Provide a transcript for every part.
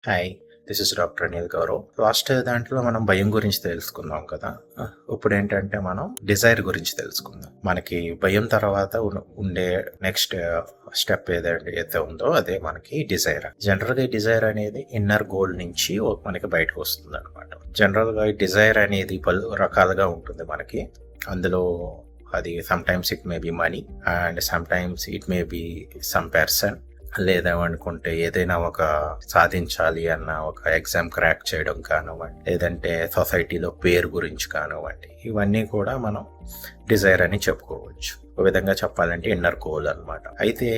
Hi, this is doctor Anil Gaurav. Last దాంట్లో మనం భయం గురించి తెలుసుకుందాం కదా. ఇప్పుడు ఏంటంటే మనం డిజైర్ గురించి తెలుసుకుందాం. మనకి భయం తర్వాత ఉండే నెక్స్ట్ స్టెప్ ఏదైతే ఉందో అదే మనకి డిజైర్. జనరల్ గా ఈ డిజైర్ అనేది ఇన్నర్ గోల్ నుంచి మనకి బయటకు వస్తుంది అనమాట. జనరల్ గా ఈ డిజైర్ అనేది పలు రకాలుగా ఉంటుంది మనకి. అందులో అది some times it may be money and some times it may be some person, లేదనుకుంటే ఏదైనా ఒక సాధించాలి అన్న ఒక ఎగ్జామ్ క్రాక్ చేయడం కానివ్వండి, లేదంటే సొసైటీలో పేరు గురించి కానివ్వండి, ఇవన్నీ కూడా మనం డిజైర్ అని చెప్పుకోవచ్చు. ఒక విధంగా చెప్పాలంటే ఇన్నర్ గోల్ అనమాట. అయితే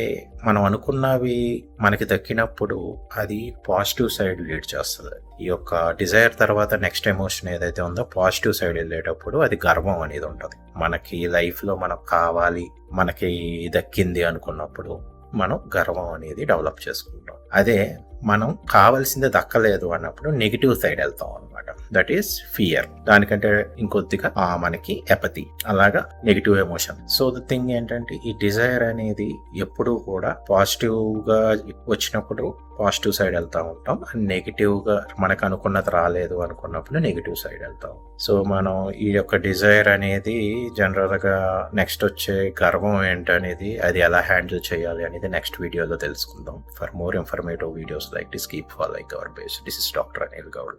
మనం అనుకున్నవి మనకి దక్కినప్పుడు అది పాజిటివ్ సైడ్ లీడ్ చేస్తుంది. ఈ యొక్క డిజైర్ తర్వాత నెక్స్ట్ ఎమోషన్ ఏదైతే ఉందో పాజిటివ్ సైడ్ వెళ్ళేటప్పుడు అది గర్వం అనేది ఉంటుంది. మనకి లైఫ్లో మనకు కావాలి, మనకి దక్కింది అనుకున్నప్పుడు మనం గర్వం అనేది డెవలప్ చేసుకుంటాం. అదే మనం కావాల్సింది దక్కలేదు అన్నప్పుడు నెగిటివ్ సైడ్ వెళ్తాం అనమాట. That is fear. దానికంటే ఇంకొద్దిగా మనకి ఎపతి, అలాగా negative emotion. So the thing ఏంటంటే ఈ డిజైర్ అనేది ఎప్పుడూ కూడా పాజిటివ్ గా వచ్చినప్పుడు పాజిటివ్ సైడ్ వెళ్తా ఉంటాం, అండ్ నెగిటివ్ గా మనకు అనుకున్నది రాలేదు అనుకున్నప్పుడు నెగిటివ్ సైడ్ వెళ్తాం. సో మనం ఈ యొక్క డిజైర్ అనేది జనరల్ గా నెక్స్ట్ వచ్చే గర్వం ఏంటనేది, అది ఎలా హ్యాండిల్ చేయాలి అనేది నెక్స్ట్ వీడియోలో తెలుసుకుందాం. For more informative videos like this, keep following our page. This is Dr. Anil Gaur.